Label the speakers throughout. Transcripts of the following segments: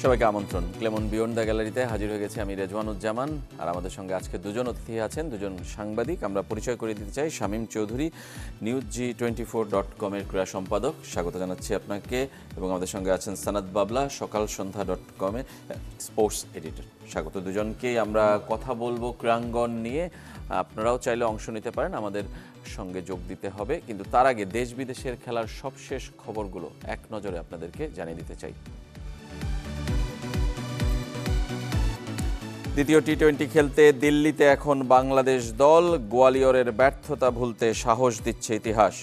Speaker 1: সবাইকে আমন্ত্রণ। Clemon beyond the গ্যালারিতে হাজির হয়ে গেছে আমি রেজওয়ানুজ্জামান, আর আমাদের সঙ্গে আজকে দুজন অতিথি আছেন, দুজন সাংবাদিক। আমরা পরিচয় করে দিতে চাই। শামীম চৌধুরী, newsg24.com-এর ক্রীড়া সম্পাদক, স্বাগত জানাচ্ছি আপনাকে। এবং আমাদের সঙ্গে আছেন সানাদ বাবলা, সকালসন্ধ্যা.com-এর স্পোর্টস এডিটর। স্বাগত দুজনকেই। আমরা কথা বলবো ক্রীড়াঙ্গন নিয়ে। আপনারাও চাইলে অংশ নিতে পারেন, আমাদের সঙ্গে যোগ দিতে হবে। কিন্তু তার আগে দেশ বিদেশের খেলার সবশেষ খবরগুলো এক নজরে আপনাদেরকে জানিয়ে দিতে চাই। দ্বিতীয় টি-20 খেলতে দিল্লিতে এখন বাংলাদেশ দল। গোয়ালিয়রের ব্যর্থতা ভুলতে সাহস দিচ্ছে ইতিহাস।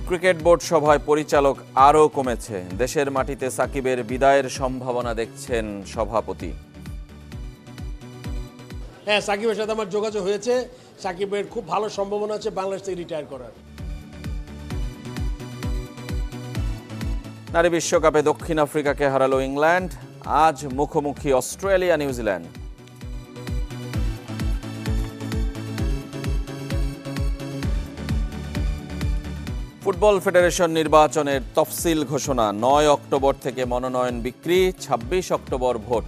Speaker 1: ক্রিকেট বোর্ড সভায় পরিচালক আরও কমেছে। দেশের মাটিতে সাকিবের বিদায়ের সম্ভাবনা দেখছেন সভাপতি।
Speaker 2: হ্যাঁ, সাকিবের সাথে আমার যোগাযোগ হয়েছে। সাকিবের খুব ভালো সম্ভাবনা আছে বাংলাদেশ থেকে রিটায়ার করার।
Speaker 1: নারী বিশ্বকাপে দক্ষিণ আফ্রিকাকে হারালো ইংল্যান্ড। আজ মুখোমুখি অস্ট্রেলিয়া নিউজিল্যান্ড। ফুটবল ফেডারেশন নির্বাচনের তফসিল ঘোষণা। 9 অক্টোবর থেকে মনোনয়ন বিক্রি, 26 অক্টোবর ভোট।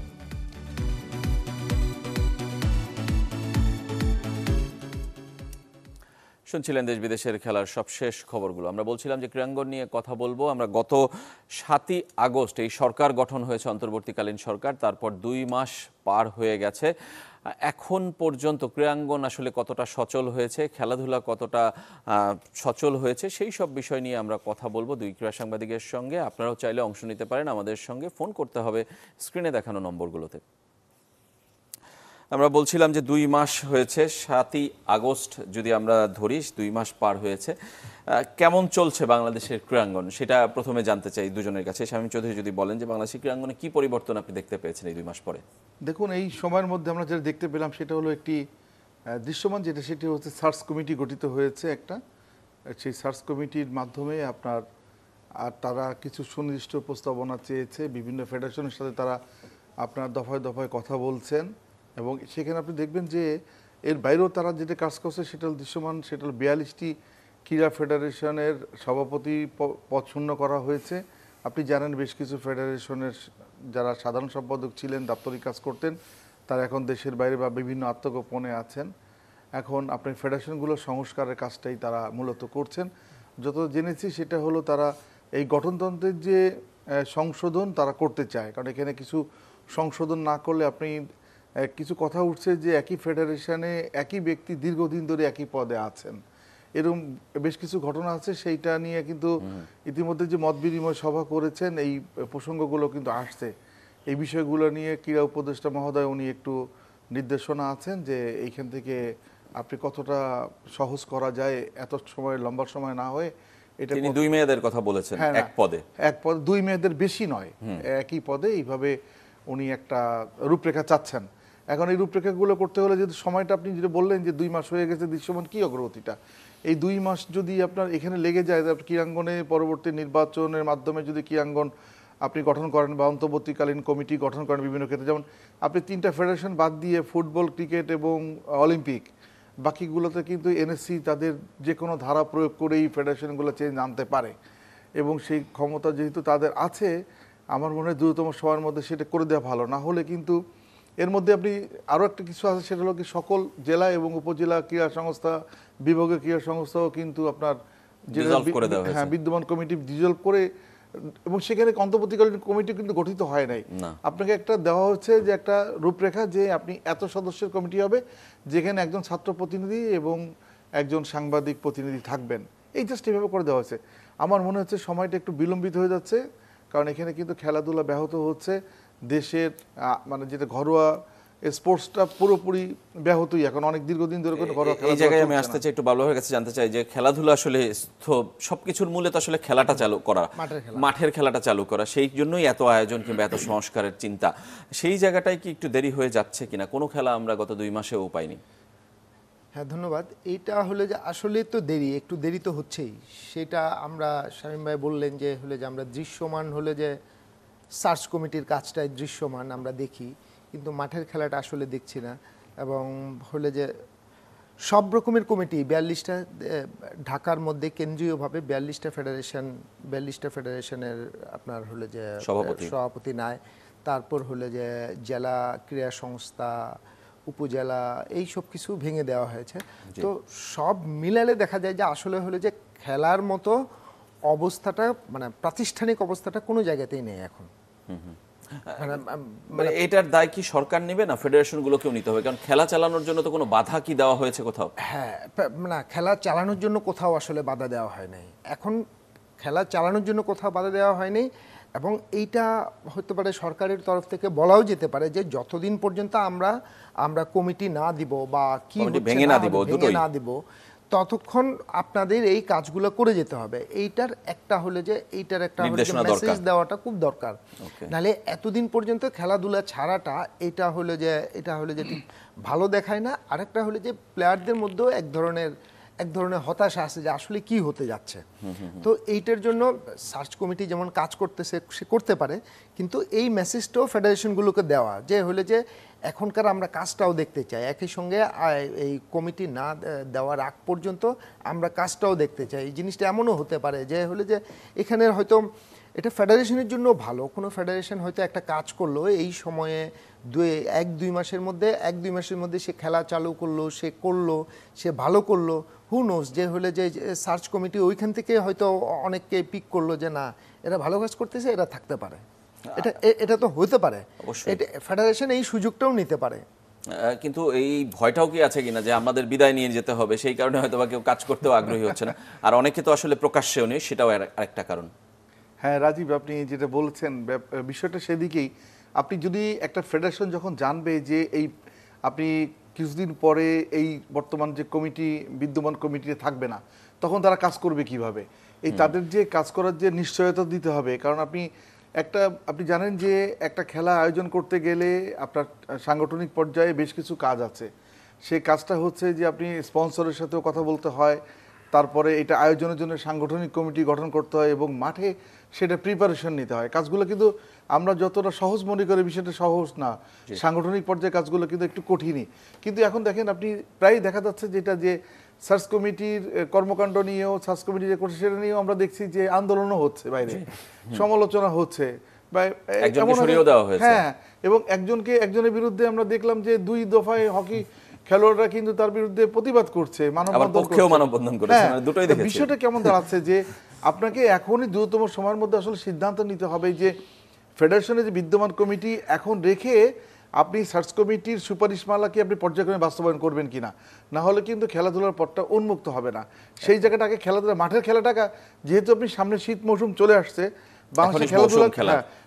Speaker 1: শুনছিলেন দেশ বিদেশের খেলার সবশেষ খবরগুলো। আমরা বলছিলাম যে ক্রীড়াঙ্গন নিয়ে কথা বলবো। আমরা গত 7ই আগস্ট এই সরকার গঠন হয়েছে, অন্তর্বর্তীকালীন সরকার। তারপর 2 মাস পার হয়ে গেছে। এখন পর্যন্ত ক্রীড়াঙ্গন আসলে কতটা সচল হয়েছে, খেলাধুলা কতটা সচল হয়েছে, সেই সব বিষয় নিয়ে আমরা কথা বলবো দুই ক্রীড়া সাংবাদিকের সঙ্গে। আপনারাও চাইলে অংশ নিতে পারেন, আমাদের সঙ্গে ফোন করতে হবে স্ক্রিনে দেখানো নম্বরগুলোতে। আমরা বলছিলাম যে 2 মাস হয়েছে, 7ই আগস্ট যদি আমরা ধরি, 2 মাস পার হয়েছে। কেমন চলছে বাংলাদেশের ক্রীড়াঙ্গন, সেটা প্রথমে জানতে চাই দুজনের কাছে। শামীম চৌধুরী যদি বলেন যে বাংলাদেশের ক্রীড়াঙ্গনে কি পরিবর্তন আপনি দেখতে পেয়েছেন এই 2 মাস পরে?
Speaker 3: দেখুন, এই সময়ের মধ্যে আমরা যেটা দেখতে পেলাম সেটা হলো একটি দৃশ্যমান, সেটি হচ্ছে সার্চ কমিটি গঠিত হয়েছে একটা। সেই সার্চ কমিটির মাধ্যমে তারা কিছু সুনির্দিষ্ট প্রস্তাবনা চেয়েছে। বিভিন্ন ফেডারেশনের সাথে তারা দফায় দফায় কথা বলছেন, এবং সেখানে আপনি দেখবেন যে এর বাইরেও তারা যেটা কাজ করছে সেটা হল দৃশ্যমান। সেটা হল 42টি ক্রীড়া ফেডারেশনের সভাপতি পদ শূন্য করা হয়েছে। আপনি জানেন বেশ কিছু ফেডারেশনের যারা সাধারণ সম্পাদক ছিলেন, দাপ্তরিক কাজ করতেন, তারা এখন দেশের বাইরে বা বিভিন্ন আত্মগোপনে আছেন। এখন আপনার ফেডারেশনগুলোর সংস্কারের কাজটাই তারা মূলত করছেন। যত জেনেছি সেটা হলো তারা এই গঠনতন্ত্রের যে সংশোধন তারা করতে চায়, কারণ এখানে কিছু সংশোধন না করলে আপনি কিছু কথা উঠছে যে একই ফেডারেশনে একই ব্যক্তি দীর্ঘদিন ধরে একই পদে আছেন, এরকম বেশ কিছু ঘটনা আছে। সেইটা নিয়ে কিন্তু ইতিমধ্যে যে মত বিনিময় সভা করেছেন, এই প্রসঙ্গগুলো কিন্তু আসছে। এই বিষয়গুলো নিয়ে ক্রীড়া উপদেষ্টা মহোদয় উনি একটু নির্দেশনা আছেন যে এইখান থেকে আপনি কতটা সহজ করা যায়, এত সময় লম্বা সময় না হয়ে। এটা
Speaker 1: তিনি 2 মেয়াদের কথা বলেছেন, এক পদে
Speaker 3: 2 মেয়াদের বেশি নয়, একই পদে এইভাবে উনি একটা রূপরেখা চাচ্ছেন। এখন এই রূপরেখাগুলো করতে হলে যদি সময়টা, আপনি যেটা বললেন যে 2 মাস হয়ে গেছে, দৃশ্যমান কি অগ্রগতিটা, এই 2 মাস যদি আপনার এখানে লেগে যায়, ক্রীড়াঙ্গনে পরবর্তী নির্বাচনের মাধ্যমে যদি ক্রীড়াঙ্গন আপনি গঠন করেন বা অন্তর্বর্তীকালীন কমিটি গঠন করেন বিভিন্ন ক্ষেত্রে, যেমন আপনি 3টা ফেডারেশন বাদ দিয়ে ফুটবল, ক্রিকেট এবং অলিম্পিক, বাকিগুলোতে কিন্তু এনএসসি তাদের যে কোনো ধারা প্রয়োগ করে এই ফেডারেশনগুলো চেঞ্জ আনতে পারে, এবং সেই ক্ষমতা যেহেতু তাদের আছে, আমার মনে হয় দ্রুততম সময়ের মধ্যে সেটা করে দেওয়া ভালো। না হলে কিন্তু এর মধ্যে আপনি আরও একটা কিছু আছে, সেটা হলো কি সকল জেলা এবং উপজেলা ক্রীড়া সংস্থা, বিভাগীয় ক্রীড়া সংস্থাও কিন্তু আপনার বিদ্যমান কমিটি ডিজলভ করে, এবং সেখানে অন্তর্বর্তীকালীন কমিটি কিন্তু গঠিত হয় নাই। আপনাকে একটা দেওয়া হচ্ছে যে একটা রূপরেখা, যে আপনি এত সদস্যের কমিটি হবে, যেখানে একজন ছাত্র প্রতিনিধি এবং একজন সাংবাদিক প্রতিনিধি থাকবেন। এই জাস্ট এভাবে করে দেওয়া হয়েছে। আমার মনে হচ্ছে সময়টা একটু বিলম্বিত হয়ে যাচ্ছে, কারণ এখানে কিন্তু খেলাধুলা ব্যাহত হচ্ছে। দেশের যেটা ঘরোয়া স্পোর্টসটা পুরোপুরি ব্যাহতই এখন, অনেক দীর্ঘদিন ধরে কোনো ঘরোয়া খেলা।
Speaker 1: এই জায়গায় আমি আসতে চাই, একটু বাবুর কাছে জানতে চাই যে খেলাধুলা আসলে সবকিছুর মূলে তো আসলে খেলাটা চালু করা, মাঠের খেলাটা চালু করা, সেই জন্যই এত আয়োজন কিংবা এত সংস্কারের চিন্তা। সেই জায়গাটাই কি একটু দেরি হয়ে যাচ্ছে কিনা? কোনো খেলা আমরা গত 2 মাসেও পাইনি।
Speaker 4: হ্যাঁ, ধন্যবাদ। এইটা হলে যে আসলে তো একটু দেরি তো হচ্ছেই। সেটা আমরা, শামীম ভাই বললেন যে হলে যে আমরা দৃশ্যমান হলে যে সার্চ কমিটির কাজটাই দৃশ্যমান আমরা দেখি, কিন্তু মাঠের খেলাটা আসলে দেখছি না। এবং হলে যে সব রকমের কমিটি 42টা ঢাকার মধ্যে কেন্দ্রীয়ভাবে 42টা ফেডারেশনের আপনার হলো যে সভাপতি নাই, তারপর হলো যে জেলা ক্রীড়া সংস্থা, উপজেলা, এই সব কিছু ভেঙে দেওয়া হয়েছে। তো সব মিলালে দেখা যায় যে আসলে হলো যে খেলার মতো অবস্থাটা মানে প্রাতিষ্ঠানিক অবস্থাটা কোনো জায়গাতেই নেই এখন।
Speaker 1: মানে এটার দায় কি সরকার নেবে না ফেডারেশনগুলোকেও নিতে হবে? কারণ খেলা চালানোর জন্য তো কোনো বাধা কি দেওয়া হয়েছে কোথাও?
Speaker 4: হ্যাঁ, না, খেলা চালানোর জন্য কোথাও আসলে বাধা দেওয়া হয় নাই। এখন খেলা চালানোর জন্য কোথাও বাধা দেওয়া হয়নি, এবং এইটা হতে পারে সরকারের তরফ থেকে বলাও যেতে পারে যে যতদিন পর্যন্ত আমরা কমিটি না দিব বা কি
Speaker 1: ভেঙে না দিব
Speaker 4: ততক্ষণ আপনাদের এই কাজগুলো করে যেতে হবে। এইটার একটা মেসেজ দেওয়াটা খুব দরকার। নাহলে এতদিন পর্যন্ত খেলাধুলা ছাড়াটা এটা হলো যে ঠিক ভালো দেখায় না। আরেকটা হলো যে প্লেয়ারদের মধ্যেও এক ধরনের হতাশা আছে যে আসলে কি হতে যাচ্ছে। তো এইটার জন্য সার্চ কমিটি যেমন কাজ করতেছে সে করতে পারে, কিন্তু এই মেসেজটাও ফেডারেশনগুলোকে দেওয়া যে হলে যে এখনকার আমরা কাজটাও দেখতে চাই, একই সঙ্গে এই কমিটি না দেওয়ার আগ পর্যন্ত আমরা কাজটাও দেখতে চাই। এই জিনিসটা এমনও হতে পারে যে হলে যে এখানে হয়তো এটা ফেডারেশনের জন্য ভালো, কোনো ফেডারেশন হয়তো একটা কাজ করলো এই সময়ে 1-2 মাসের মধ্যে সে খেলা চালু করলো, সে ভালো করলো, হু নোস, যে হলে যে সার্চ কমিটি ওইখান থেকে হয়তো অনেককে পিক করলো যে না এরা ভালো কাজ করতেছে, এরা থাকতে পারে। এটা তো হতে পারে, ফেডারেশন এই সুযোগটাও নিতে পারে।
Speaker 1: কিন্তু এই ভয়টাও কি আছে কিনা যে আমাদের বিদায় নিয়ে যেতে হবে, সেই কারণে হয়তো বা কেউ কাজ করতেও আগ্রহী হচ্ছে না, আর অনেকে তো আসলে প্রকাশ্যেও নেই, সেটাও আরেকটা কারণ।
Speaker 3: হ্যাঁ রাজীব, আপনি যেটা বলছেন বিষয়টা সেদিকেই। আপনি যদি একটা ফেডারেশন যখন জানবে যে আপনি কিছুদিন পরে এই বর্তমান যে বিদ্যমান কমিটিতে থাকবে না, তখন তারা কাজ করবে কিভাবে? তাদের যে কাজ করার যে নিশ্চয়তা দিতে হবে। কারণ আপনি জানেন যে একটা খেলা আয়োজন করতে গেলে আপনার সাংগঠনিক পর্যায়ে বেশ কিছু কাজ আছে। সেই কাজটা হচ্ছে যে আপনি স্পন্সরের সাথেও কথা বলতে হয়, তারপরে এটা আয়োজনের জন্য সাংগঠনিক কমিটি গঠন করতে হয়, এবং মাঠে সেটা প্রিপারেশন নিতে হয়। কাজগুলো কিন্তু আমরা যতটা সহজ মনে করি বিষয়টা সহজ না, সাংগঠনিক পর্যায়ে কাজগুলো কিন্তু একটু কঠিনই। কিন্তু এখন দেখেন আপনি প্রায় দেখা যাচ্ছে যেটা যে সার্চ কমিটির কর্মকাণ্ড নিয়েও, সার্চ কমিটি যে করছে সেটা নিয়েও আমরা দেখছি যে আন্দোলনও হচ্ছে, বাইরে সমালোচনা হচ্ছে, হ্যাঁ, এবং একজনের বিরুদ্ধে আমরা দেখলাম যে 2 দফায় হকি খেলোয়াড়রা কিন্তু তার বিরুদ্ধে প্রতিবাদ করছে,
Speaker 1: মানববন্ধন করেছে।
Speaker 3: বিষয়টা কেমন দাঁড়াচ্ছে যে আপনাকে এখনই দ্রুততম সময়ের মধ্যে আসলে সিদ্ধান্ত নিতে হবে যে ফেডারেশনের যে বিদ্যমান কমিটি এখন রেখে আপনি সার্চ কমিটির সুপারিশমালাকে আপনি পর্যায়ক্রমে বাস্তবায়ন করবেন কিনা, না হলে কিন্তু খেলাধুলার পথটা উন্মুক্ত হবে না। সেই জায়গাটাকে মাঠের খেলাটাকে, যেহেতু আপনি সামনে শীত মৌসুম চলে আসছে,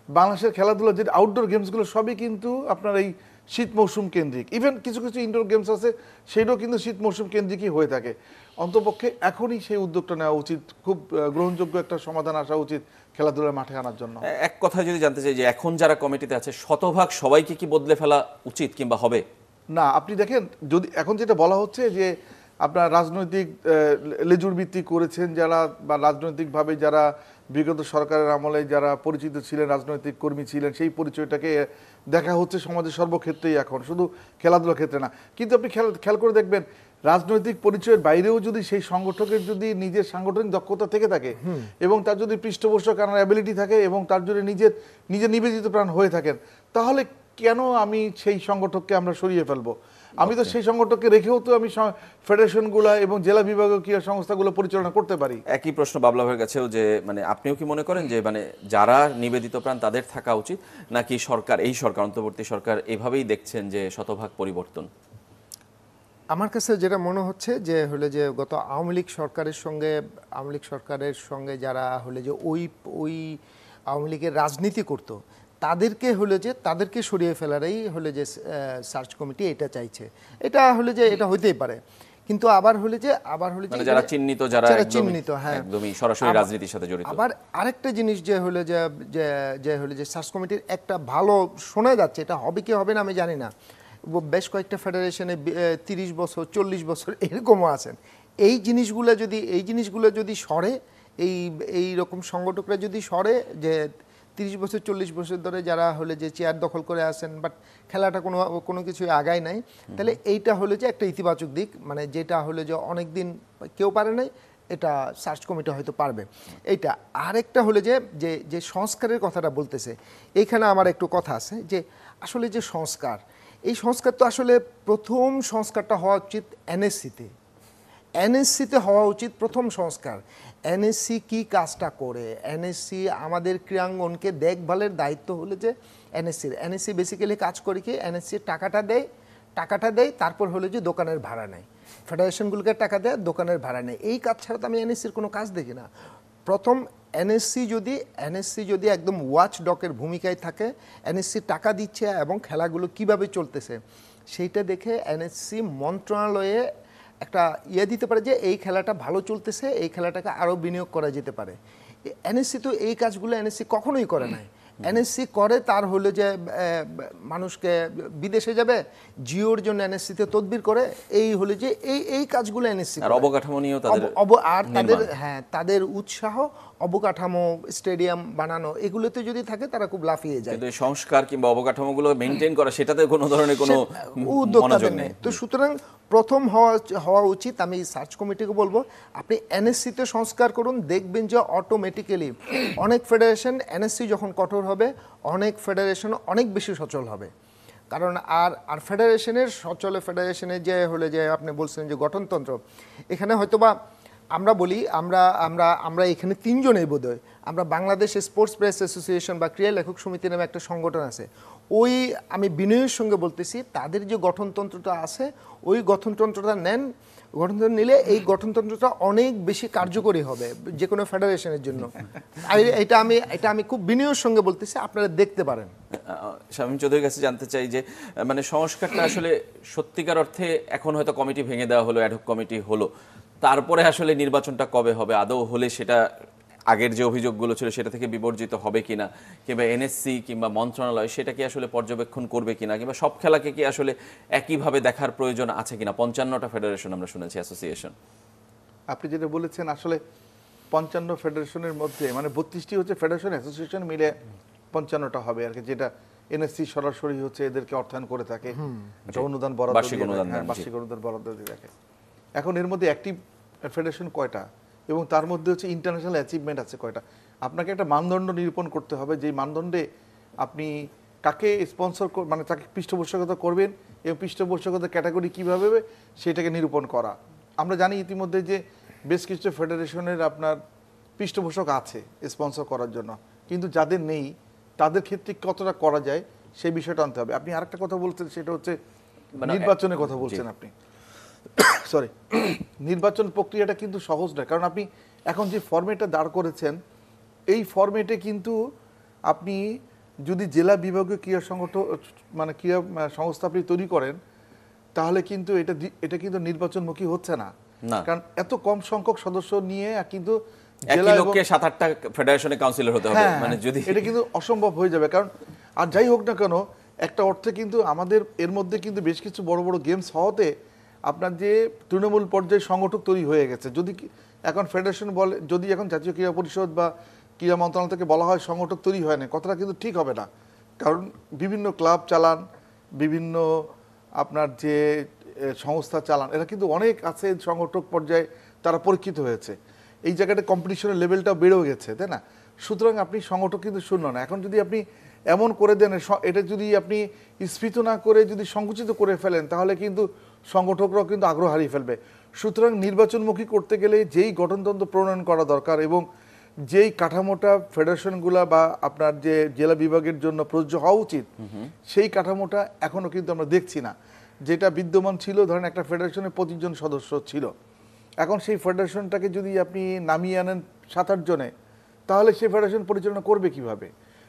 Speaker 3: বাংলাদেশের খেলাধুলা যে আউটডোর গেমসগুলো সবই কিন্তু আপনার এই শীত মৌসুম কেন্দ্রিক। ইভেন কিছু ইনডোর গেমস আছে, সেটাও কিন্তু শীত মৌসুম কেন্দ্রিকই হয়ে থাকে। অন্তপক্ষে এখনই সেই উদ্যোগটা নেওয়া উচিত, খুব গ্রহণযোগ্য একটা সমাধান আসা উচিত খেলাধুলার মাঠে আনার জন্য।
Speaker 1: এক কথা যদি জানতে চাই যে এখন যারা কমিটিতে আছে শতভাগ সবাইকে কি বদলে ফেলা উচিত কিংবা হবে
Speaker 3: না? আপনি দেখেন, যদি এখন যেটা বলা হচ্ছে যে আপনার রাজনৈতিক লেজুর ভিত্তি করেছেন যারা, বা রাজনৈতিকভাবে যারা বিগত সরকারের আমলে যারা পরিচিত ছিলেন, রাজনৈতিক কর্মী ছিলেন, সেই পরিচয়টাকে দেখা হচ্ছে সমাজের সর্বক্ষেত্রেই, এখন শুধু খেলাধুলার ক্ষেত্রে না। কিন্তু আপনি খেয়াল করে দেখবেন, রাজনৈতিক পরিচয়ের বাইরেও যদি সেই সংগঠকের যদি নিজের সাংগঠনিক দক্ষতা থেকে থাকে, এবং তার যদি পৃষ্ঠপোষক আনার অ্যাবিলিটি থাকে, এবং তার যদি নিজের নিবেদিত প্রাণ হয়ে থাকেন, তাহলে কেন আমি সেই সংগঠককে আমরা সরিয়ে ফেলবো? আমি তো সেই সংগঠককে রেখেও তো আমি ফেডারেশনগুলো এবং জেলা বিভাগীয় ক্রীড়া সংস্থাগুলো পরিচালনা করতে পারি।
Speaker 1: একই প্রশ্ন বাবলা ভাইয়ের কাছেও, যে মানে আপনিও কি মনে করেন যে মানে যারা নিবেদিত প্রাণ তাদের থাকা উচিত, নাকি এই সরকার অন্তর্বর্তী সরকার এভাবেই দেখছেন যে শতভাগ পরিবর্তন?
Speaker 4: আমার কাছে যেটা মনে হচ্ছে যে হলে যে গত আওয়ামী লীগ সরকারের সঙ্গে যারা হলে যে ওই আওয়ামী লীগের রাজনীতি করত, তাদেরকে সরিয়ে ফেলারই হলে যে সার্চ কমিটি এটা চাইছে। এটা হলে যে এটা হইতেই পারে, কিন্তু আবার হলে যে
Speaker 1: যারা চিহ্নিত, হ্যাঁ, একদমই সরাসরি রাজনীতির সাথে জড়িত।
Speaker 4: আবার আরেকটা জিনিস যে হলে যে সার্চ কমিটির একটা ভালো শোনা যাচ্ছে, এটা হবে কি হবে না আমি জানি না, বেশ কয়েকটা ফেডারেশনে 30 বছর 40 বছর এরকমও আছেন। এই জিনিসগুলো যদি সরে, এই রকম সংগঠকরা যদি সরে, যে 30 বছর 40 বছর ধরে যারা হলে যে চেয়ার দখল করে আছেন, বাট খেলাটা কোনো কিছুই আগায় নাই, তাহলে এইটা হলে যে একটা ইতিবাচক দিক, মানে যেটা হলে যে অনেক দিন কেউ পারে নাই, এটা সার্চ কমিটি হয়তো পারবে। এইটা আরেকটা হলে যে সংস্কারের কথাটা বলতেছে, এইখানে আমার একটু কথা আছে যে আসলে যে সংস্কার, এই সংস্কার তো আসলে প্রথম সংস্কারটা হওয়া উচিত এনএসসিতে হওয়া উচিত প্রথম সংস্কার। এনএসসি কি কাজটা করে, এনএসসি আমাদের ক্রীড়াঙ্গনকে দেখভালের দায়িত্ব হলো যে এনএসসি বেসিক্যালি কাজ করে কি, এনএসসি টাকাটা দেয় তারপর হলো যে দোকানের ভাড়া নেয়, ফেডারেশনগুলোকে টাকা দেয়, দোকানের ভাড়া নেয়। এই কাজ ছাড়া তো আমি এনএসসির কোনো কাজ দেখি না। প্রথম এনএসসি যদি একদম ওয়াচ ডকের ভূমিকায় থাকে, এনএসসি টাকা দিচ্ছে এবং খেলাগুলো কিভাবে চলতেছে সেইটা দেখে এনএসসি মন্ত্রণালয়ে একটা দিতে পারে যে এই খেলাটা ভালো চলতেছে, এই খেলাটাকে আরও বিনিয়োগ করা যেতে পারে। এনএসসি তো এই কাজগুলো এনএসসি কখনোই করে নাই। এনএসসি করে তার হলো যে মানুষকে বিদেশে যাবে, জিওর জন্য এনএসসিতে তদবির করে, এই হলো যে এই কাজগুলো এনএসসি
Speaker 1: আর অবকাঠামো নিয়েও তাদের
Speaker 4: আর তাদের উৎসাহ, অবকাঠামো, স্টেডিয়াম বানানো, এগুলোতে যদি থাকে তারা খুব লাফিয়ে যায়।
Speaker 1: কিন্তু সংস্কার কিংবা অবকাঠামোগুলো মেইনটেইন করা, সেটাতে কোনো ধরনের কোনো
Speaker 4: উদ্যোগ নেই। তো সুতরাং প্রথম হওয়া উচিত, আমি সার্চ কমিটিকে বলবো আপনি এনএসসিতে সংস্কার করুন, দেখবেন যে অটোমেটিক্যালি অনেক ফেডারেশন, এনএসসি যখন কঠোর হবে, অনেক ফেডারেশন অনেক বেশি সচল হবে। কারণ আর ফেডারেশনের যে হলে যে আপনি বলছেন যে গঠনতন্ত্র, এখানে হয়তোবা আমরা বলি আমরা এখানে তিনজনেই বোধহয়, আমরা বাংলাদেশ স্পোর্টস প্রেস অ্যাসোসিয়েশন বা ক্রীড়া লেখক সমিতি নামে একটা সংগঠন আছে, ওই আমি বিনয়ের সঙ্গে বলতেছি, তাদের যে গঠনতন্ত্রটা আছে ওই গঠনতন্ত্রটা গঠনতন্ত্র নিলে এই গঠনতন্ত্রটা অনেক বেশি কার্যকরী হবে যে কোনো ফেডারেশনের জন্য। আর এটা আমি খুব বিনয়ের সঙ্গে বলতেছি, আপনারা দেখতে পারেন।
Speaker 1: শামীম চৌধুরীর কাছে জানতে চাই যে মানে সংস্কারটা আসলে সত্যিকার অর্থে এখন হয়তো কমিটি ভেঙে দেওয়া হলো, অ্যাডহক কমিটি হলো, তারপরে আসলে নির্বাচনটা কবে হবে, আদৌ হলে সেটা আগের যে অভিযোগগুলো ছিল সেটা থেকে বিবর্জিত হবে কিনা, কিংবা এনএসসি কিংবা মন্ত্রণালয় সেটা কি আসলে পর্যবেক্ষণ করবে কিনা, কিংবা সব খেলাকে কি আসলে একইভাবে দেখার প্রয়োজন আছে কিনা। 55টা ফেডারেশন আমরা শুনেছি, অ্যাসোসিয়েশন।
Speaker 3: আপনি যেটা বলেছেন আসলে 55 ফেডারেশনের মধ্যে মানে 32টি হচ্ছে ফেডারেশন, অ্যাসোসিয়েশন মিলে 55টা হবে আর কি, যেটা এনএসসি সরাসরি হচ্ছে এদেরকে অর্থায়ন করে থাকে, একটা অনুদান বরাদ্দ
Speaker 1: বার্ষিক
Speaker 3: অনুদান বরাদ্দ দিয়ে রাখে। এখন এর মধ্যে অ্যাক্টিভ ফেডারেশন কয়টা এবং তার মধ্যে হচ্ছে ইন্টারন্যাশনাল অ্যাচিভমেন্ট আছে কয়টা, আপনাকে একটা মানদণ্ড নিরূপণ করতে হবে, যেই মানদণ্ডে আপনি কাকে স্পন্সর মানে তাকে পৃষ্ঠপোষকতা করবেন এবং পৃষ্ঠপোষকতার ক্যাটাগরি কীভাবে হবে সেটাকে নিরূপণ করা। আমরা জানি ইতিমধ্যে যে বেশ কিছু ফেডারেশনের আপনার পৃষ্ঠপোষক আছে স্পন্সর করার জন্য, কিন্তু যাদের নেই তাদের ক্ষেত্রে কতটা করা যায় সেই বিষয়টা আনতে হবে। আপনি আরেকটা কথা বলছেন, সেটা হচ্ছে নির্বাচনের কথা বলছেন আপনি, সরি, নির্বাচন প্রক্রিয়াটা কিন্তু সহজ নয়, কারণ আপনি এখন যে ফরম্যাটটা দাঁড় করেছেন এই ফরম্যাটে কিন্তু আপনি যদি জেলা বিভাগীয় ক্রীড়া সংগঠন মানে ক্রীড়া সংস্থা আপনি তৈরি করেন, তাহলে কিন্তু এটা কিন্তু নির্বাচনমুখী হচ্ছে না, কারণ এত কম সংখ্যক সদস্য নিয়ে কিন্তু
Speaker 1: জেলা লোককে 7-8টা ফেডারেশনে কাউন্সিলর হতে হবে, মানে যদি
Speaker 3: এটা কিন্তু অসম্ভব হয়ে যাবে। কারণ আর যাই হোক না কেন, একটা অর্থে কিন্তু আমাদের এর মধ্যে কিন্তু বেশ কিছু বড় বড় গেমস হওয়াতে আপনার যে তৃণমূল পর্যায়ে সংগঠক তৈরি হয়ে গেছে। যদি এখন ফেডারেশন বলে, যদি এখন জাতীয় ক্রীড়া পরিষদ বা ক্রীড়া মন্ত্রণালয় থেকে বলা হয় সংগঠক তৈরি হয় না, কথাটা কিন্তু ঠিক হবে না। কারণ বিভিন্ন ক্লাব চালান, বিভিন্ন আপনার যে সংস্থা চালান, এরা কিন্তু অনেক আছে সংগঠক পর্যায়ে, তারা পরীক্ষিত হয়েছে, এই জায়গাটা কম্পিটিশনের লেভেলটাও বেড়েও গেছে, তাই না? সুতরাং আপনি সংগঠক কিন্তু শূন্য না। এখন যদি আপনি এমন করে দেন, এটা যদি আপনি স্ফীত না করে যদি সংকুচিত করে ফেলেন, তাহলে কিন্তু সংগঠকরাও কিন্তু আগ্রহ হারিয়ে ফেলবে। সুতরাং নির্বাচনমুখী করতে গেলে যেই গঠনতন্ত্র প্রণয়ন করা দরকার এবং যেই কাঠামোটা ফেডারেশনগুলা বা আপনার যে জেলা বিভাগের জন্য প্রযোজ্য হওয়া উচিত, সেই কাঠামোটা এখনও কিন্তু আমরা দেখছি না। যেটা বিদ্যমান ছিল, ধরেন একটা ফেডারেশনে 25 জন সদস্য ছিল, এখন সেই ফেডারেশনটাকে যদি আপনি নামিয়ে আনেন 7-8 জনে, তাহলে সেই ফেডারেশন পরিচালনা করবে কিভাবে?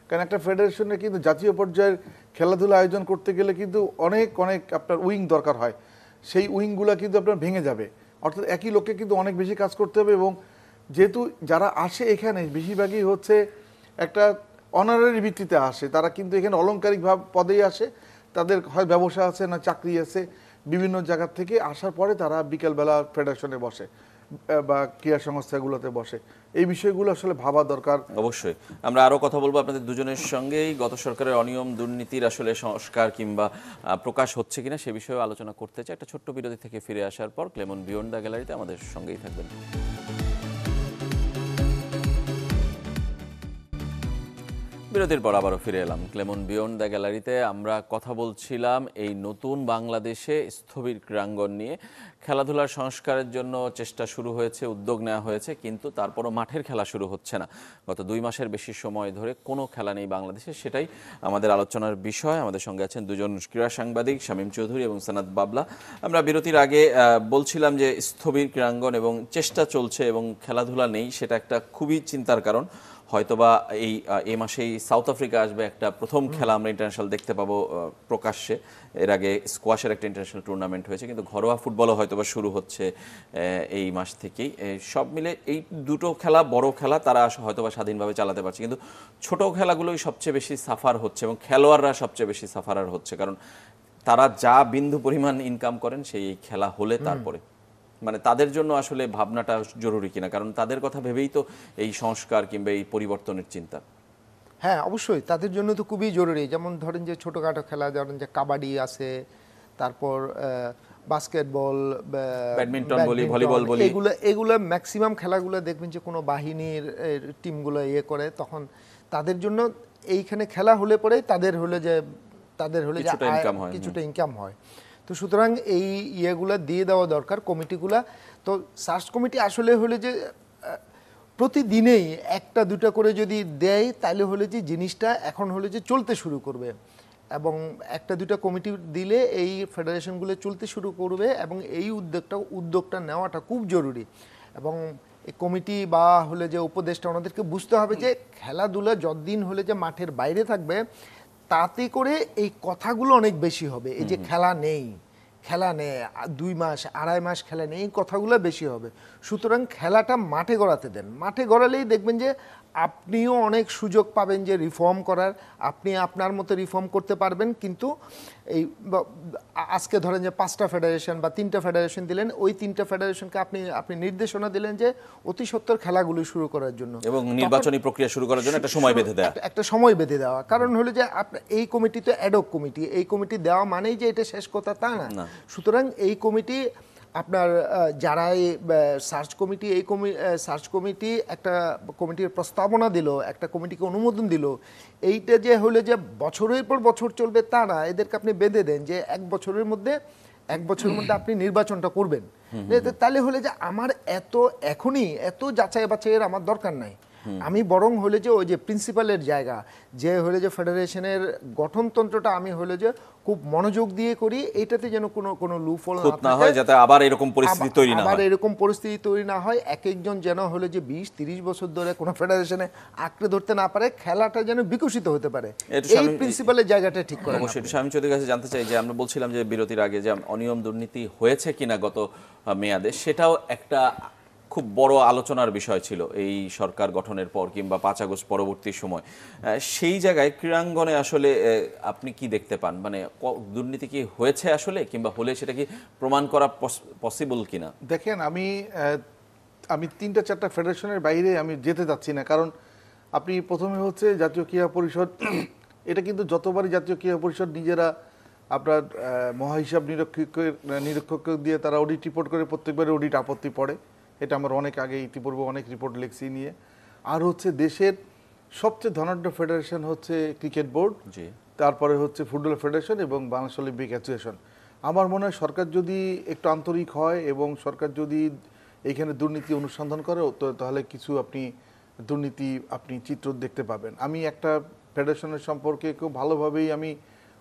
Speaker 3: কারণ একটা ফেডারেশনে কিন্তু জাতীয় পর্যায়ের খেলাধুলা আয়োজন করতে গেলে কিন্তু অনেক আপনার উইং দরকার হয়, সেই উইংগুলো কিন্তু আপনার ভেঙে যাবে। অর্থাৎ একই লোককে কিন্তু অনেক বেশি কাজ করতে হবে, এবং যেহেতু যারা আসে এখানে বেশিরভাগই হচ্ছে একটা অনারারি ভিত্তিতে আসে, তারা কিন্তু এখানে অলংকারিক পদেই আসে, তাদের হয় ব্যবসা আছে না চাকরি আছে, বিভিন্ন জায়গার থেকে আসার পরে তারা বিকেলবেলা ফেডারেশনে বসে। বা ক্রীড়া সংস্থাগুলোতে বসে। এই বিষয়গুলো আসলে ভাবা দরকার।
Speaker 1: অবশ্যই আমরা আরো কথা বলবো আপনাদের দুজনের সঙ্গেই। গত সরকারের অনিয়ম দুর্নীতির আসলে সংস্কার কিংবা প্রকাশ হচ্ছে কিনা সে বিষয়ে আলোচনা করতে চাই। একটা ছোট্ট বিরতি থেকে ফিরে আসার পর ক্লেমন বিয়ন্ড দ্য গ্যালারিতে আমাদের সঙ্গেই থাকবেন। বিরতির পর আবারও ফিরে এলাম ক্লেমন বিয়ন্ড দ্য গ্যালারিতে। আমরা কথা বলছিলাম এই নতুন বাংলাদেশে স্থবির ক্রীড়াঙ্গন নিয়ে। খেলাধুলার সংস্কারের জন্য চেষ্টা শুরু হয়েছে, উদ্যোগ নেওয়া হয়েছে, কিন্তু তারপরও মাঠের খেলা শুরু হচ্ছে না। গত 2 মাসের বেশি সময় ধরে কোনো খেলা নেই বাংলাদেশে, সেটাই আমাদের আলোচনার বিষয়। আমাদের সঙ্গে আছেন দুজন ক্রীড়া সাংবাদিক, শামীম চৌধুরী এবং সানাত বাবলা। আমরা বিরতির আগে বলছিলাম যে স্থবির ক্রীড়াঙ্গন এবং চেষ্টা চলছে এবং খেলাধুলা নেই, সেটা একটা খুবই চিন্তার কারণ। হয়তোবা এই মাসেই সাউথ আফ্রিকা আসবে, একটা প্রথম খেলা আমরা ইন্টারন্যাশনাল দেখতে পাবো প্রকাশ্যে। এর আগে স্কোয়াশের একটা ইন্টারন্যাশনাল টুর্নামেন্ট হয়েছে, কিন্তু ঘরোয়া ফুটবলও হয়তোবা শুরু হচ্ছে এই মাস থেকেই। সব মিলে এই দুটো খেলা বড় খেলা, তারা হয়তোবা স্বাধীনভাবে চালাতে পারছে, কিন্তু ছোট খেলাগুলোই সবচেয়ে বেশি সাফার হচ্ছে এবং খেলোয়াড়রা সবচেয়ে বেশি সাফারার হচ্ছে, কারণ তারা যা বিন্দু পরিমাণ ইনকাম করেন সেই খেলা হলে তারপরে মানে তাদের জন্য আসলে ভাবনাটা জরুরি কিনা, কারণ তাদের কথা ভেবেই তো এই সংস্কার কিংবা এই পরিবর্তনের চিন্তা।
Speaker 4: হ্যাঁ, অবশ্যই তাদের জন্য তো খুবই জরুরি। যেমন ধরেন যে ছোটোখাটো খেলা, ধরেন যে কাবাডি আছে, তারপর বাস্কেটবল,
Speaker 1: ব্যাডমিন্টন বলি, ভলিবল বলি,
Speaker 4: এগুলো ম্যাক্সিমাম খেলাগুলো দেখবেন যে কোনো বাহিনীর টিমগুলো করে, তখন তাদের জন্য এইখানে খেলা হলে পরে তাদের হলে যে কিছুটা ইনকাম হয়। তো সুতরাং এই ইয়েগুলা দিয়ে দেওয়া দরকার কমিটিগুলা। তো সার্চ কমিটি আসলে হলে যে প্রতিদিনেই 1-2টা করে যদি দেয়, তাহলে হলে যে জিনিসটা এখন হলে যে চলতে শুরু করবে, এবং 1-2টা কমিটি দিলে এই ফেডারেশনগুলো চলতে শুরু করবে, এবং এই উদ্যোগটা নেওয়াটা খুব জরুরি। এবং এই কমিটি বা হলে যে উপদেষ্টা, ওনাদেরকে বুঝতে হবে যে খেলাধুলা যতদিন হলে যে মাঠের বাইরে থাকবে, তাতে করে এই কথাগুলো অনেক বেশি হবে। এই যে খেলা নেই, 2 মাস 2.5 মাস খেলা নেই, এই কথাগুলো বেশি হবে। সুতরাং খেলাটা মাঠে গড়াতে দেন। মাঠে গড়ালেই দেখবেন যে আপনিও অনেক সুযোগ পাবেন যে রিফর্ম করার, আপনি আপনার মতো রিফর্ম করতে পারবেন। কিন্তু এই আজকে ধরেন যে 5টা ফেডারেশন বা 3টা ফেডারেশন দিলেন, ওই 3টা ফেডারেশনকে আপনি নির্দেশনা দিলেন যে অতি সত্বর খেলাগুলো শুরু করার জন্য
Speaker 1: এবং নির্বাচনী প্রক্রিয়া শুরু করার জন্য একটা সময় বেঁধে দেওয়া। কারণ হলো যে এই কমিটি তো অ্যাডহক কমিটি, এই কমিটি দেওয়া মানেই যে এটা শেষ কথা তা না। সুতরাং এই কমিটি আপনার যারা এই সার্চ কমিটি একটা কমিটির প্রস্তাবনা দিল, একটা কমিটিকে অনুমোদন দিল, এইটা যে হলে যে বছরের পর বছর চলবে তা না। এদেরকে আপনি বেঁধে দেন যে 1 বছরের মধ্যে আপনি নির্বাচনটা করবেন। তাহলে হলে যে আমার এখনই এত যাচাই বাছাইয়ের আমার দরকার নাই। আমি বরং হলে যে ওই যে প্রিন্সিপালের জায়গা, যে হলে যে ফেডারেশনের গঠনতন্ত্রটা আমি হলে যে খুব মনোযোগ দিয়ে করি, এইটাতে যেন কোনো লুফল না হয়, যাতে আবার এরকম পরিস্থিতি
Speaker 4: তৈরি না হয়। এক একজন যেন হলে যে 20-30 বছর ধরে কোনো ফেডারেশনে আঁকড়ে ধরতে না পারে, খেলাটা যেন বিকশিত হতে পারে। এই প্রিন্সিপালের জায়গাটা ঠিক করে।
Speaker 1: অবশ্যই শামীম চৌধুরীর কাছে জানতে চাই যে আমরা বলছিলাম যে বিরতির আগে যে অনিয়ম দুর্নীতি হয়েছে কিনা গত মেয়াদে, সেটাও একটা খুব বড় আলোচনার বিষয় ছিল এই সরকার গঠনের পর কিংবা 5 আগস্ট পরবর্তী সময়। সেই জায়গায় ক্রীড়াঙ্গনে আসলে আপনি কি দেখতে পান, মানে দুর্নীতি কি হয়েছে আসলে, কিংবা হলে সেটা কি প্রমাণ করা পসিবল কিনা?
Speaker 3: দেখেন, আমি 3-4টা ফেডারেশনের বাইরে আমি যেতে চাচ্ছি না, কারণ আপনি প্রথমে হচ্ছে জাতীয় ক্রীড়া পরিষদ, এটা কিন্তু যতবারই জাতীয় ক্রীড়া পরিষদ নিজেরা আপনার মহাহিসাব নিরীক্ষক দিয়ে তারা অডিট রিপোর্ট করে, প্রত্যেকবারে অডিট আপত্তি পড়ে। এটা আমার অনেক আগে ইতিপূর্বে অনেক রিপোর্ট লিখছি নিয়ে। আর হচ্ছে দেশের সবচেয়ে ধনাঢ্য ফেডারেশন হচ্ছে ক্রিকেট বোর্ড, তারপরে হচ্ছে ফুটবল ফেডারেশন এবং বাংলাদেশ অলিম্পিক অ্যাসোসিয়েশন। আমার মনে হয় সরকার যদি একটু আন্তরিক হয় এবং সরকার যদি এইখানে দুর্নীতি অনুসন্ধান করে, তাহলে কিছু দুর্নীতি চিত্র দেখতে পাবেন। আমি একটা ফেডারেশনের সম্পর্কে খুব ভালোভাবেই আমি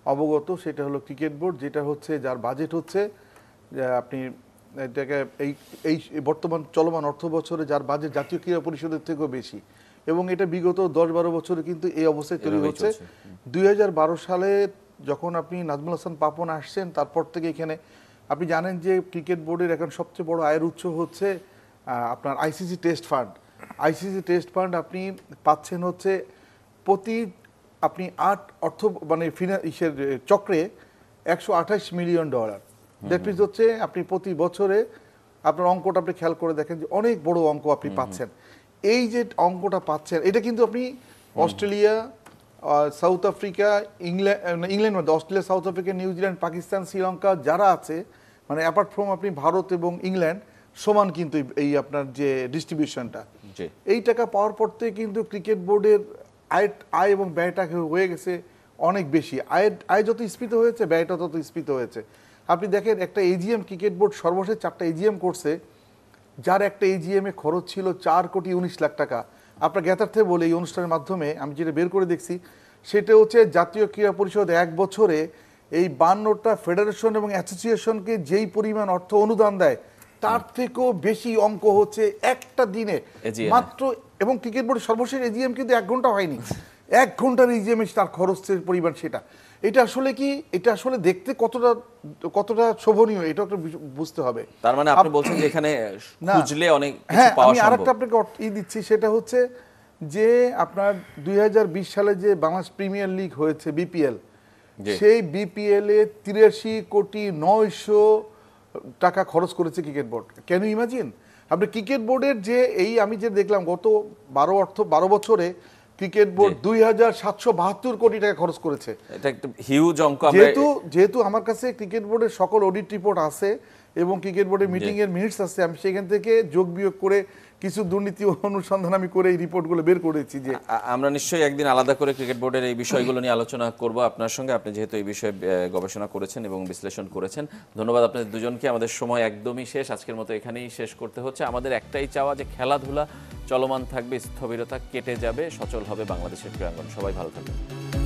Speaker 3: অবগত, সেটা হলো ক্রিকেট বোর্ড, যেটা হচ্ছে যার বাজেট হচ্ছে আপনি এটাকে এই বর্তমান চলমান অর্থ বছরে যার বাজেট জাতীয় ক্রীড়া পরিষদের থেকেও বেশি, এবং এটা বিগত 10-12 বছরে কিন্তু এই অবস্থায় তৈরি হচ্ছে। 2012 সালে যখন আপনি নাজমুল হাসান পাপন আসছেন, তারপর থেকে এখানে আপনি জানেন যে ক্রিকেট বোর্ডের এখন সবচেয়ে বড় আয়ের উৎস হচ্ছে আপনার আইসিসি টেস্ট ফান্ড। আপনি পাচ্ছেন হচ্ছে প্রতি আপনি 8 চক্রে $128 মিলিয়ন। দ্যাট মিনস হচ্ছে আপনি প্রতি বছরে আপনার অঙ্কটা আপনি খেয়াল করে দেখেন যে অনেক বড় অঙ্ক আপনি পাচ্ছেন। এই যে অঙ্কটা পাচ্ছেন এটা কিন্তু আপনি অস্ট্রেলিয়া, সাউথ আফ্রিকা, ইংল্যান্ড মধ্যে Australia, south Africa, New Zealand, Pakistan, Sri Lanka যারা আছে, মানে অ্যাপার্ট ফ্রম আপনি ভারত এবং ইংল্যান্ড সমান কিন্তু এই আপনার যে ডিস্ট্রিবিউশনটা,
Speaker 1: জি
Speaker 3: এই টাকা পাওয়ার পর থেকে কিন্তু ক্রিকেট বোর্ডের আয় এবং ব্যয়টা হয়ে গেছে অনেক বেশি। আয় যত স্ফীত হয়েছে, ব্যয়টা তত স্ফীত হয়েছে। আপনি দেখেন একটা এজিএম ক্রিকেট বোর্ড সর্বশেষ 4টা এজিএম করছে, যার একটা এজিএম এ খরচ ছিল 4,19,00,000 টাকা। আপনার জ্ঞাতার্থে বলে এই অনুষ্ঠানের মাধ্যমে আমি যেটা বের করে দেখছি সেটা হচ্ছে জাতীয় ক্রীড়া পরিষদ এক বছরে এই 52টা ফেডারেশন এবং অ্যাসোসিয়েশনকে যেই পরিমাণ অর্থ অনুদান দেয় তার থেকেও বেশি অঙ্ক হচ্ছে একটা দিনে
Speaker 1: AGM
Speaker 3: মাত্র। এবং ক্রিকেট বোর্ডের সর্বশেষ এজিএম কিন্তু 1 ঘন্টা হয়নি, 1 ঘন্টার এজিএম এ তার খরচের পরিমাণ সেটা। এটা আসলে কি, এটা আসলে দেখতে কতটা শোভনীয় এটা একটু বুঝতে হবে।
Speaker 1: তার মানে আপনি বলছেন যে এখানে
Speaker 3: না।
Speaker 1: খুঁজলে অনেক কিছু
Speaker 3: হ্যাঁ,
Speaker 1: পাওয়া
Speaker 3: আমি
Speaker 1: সম্ভব।
Speaker 3: আরেকটা আপনাকে দিচ্ছি, সেটা হচ্ছে যে আপনার 2020 সালে যে বাংলাদেশ প্রিমিয়ার লিগ হয়েছে বিপিএল,
Speaker 1: জি।
Speaker 3: সেই বিপিএল এ 83,900,00,000 টাকা খরচ করেছে cricket board. Can you imagine? আপনি ক্রিকেট বোর্ডের যে আমি যে দেখলাম গত 12 বছরে ক্রিকেট বোর্ড 2,772 কোটি টাকা খরচ করেছে।
Speaker 1: এটা একটা হিউজ অঙ্ক। আমরা
Speaker 3: যেহেতু আমার কাছে ক্রিকেট বোর্ডের সকল অডিট রিপোর্ট আছে এবং ক্রিকেট বোর্ডের মিটিং এর মিনিটস আছে, আমি সেখান থেকে যোগ বিয়োগ করে কিছু দুর্নীতি অনুসন্ধান আমি করে এই রিপোর্টগুলো বের করেছি। যে
Speaker 1: আমরা নিশ্চয়ই একদিন আলাদা করে ক্রিকেট বোর্ডের এই বিষয়গুলো নিয়ে আলোচনা করব আপনার সঙ্গে, আপনি যেহেতু এই বিষয়ে গবেষণা করেছেন এবং বিশ্লেষণ করেছেন। ধন্যবাদ আপনাদের দুজনকে। আমাদের সময় একদমই শেষ, আজকের মতো এখানেই শেষ করতে হচ্ছে। আমাদের একটাই চাওয়া যে খেলাধুলা চলমান থাকবে, স্থবিরতা কেটে যাবে, সচল হবে বাংলাদেশের ক্রীড়াঙ্গন। সবাই ভালো থাকবেন।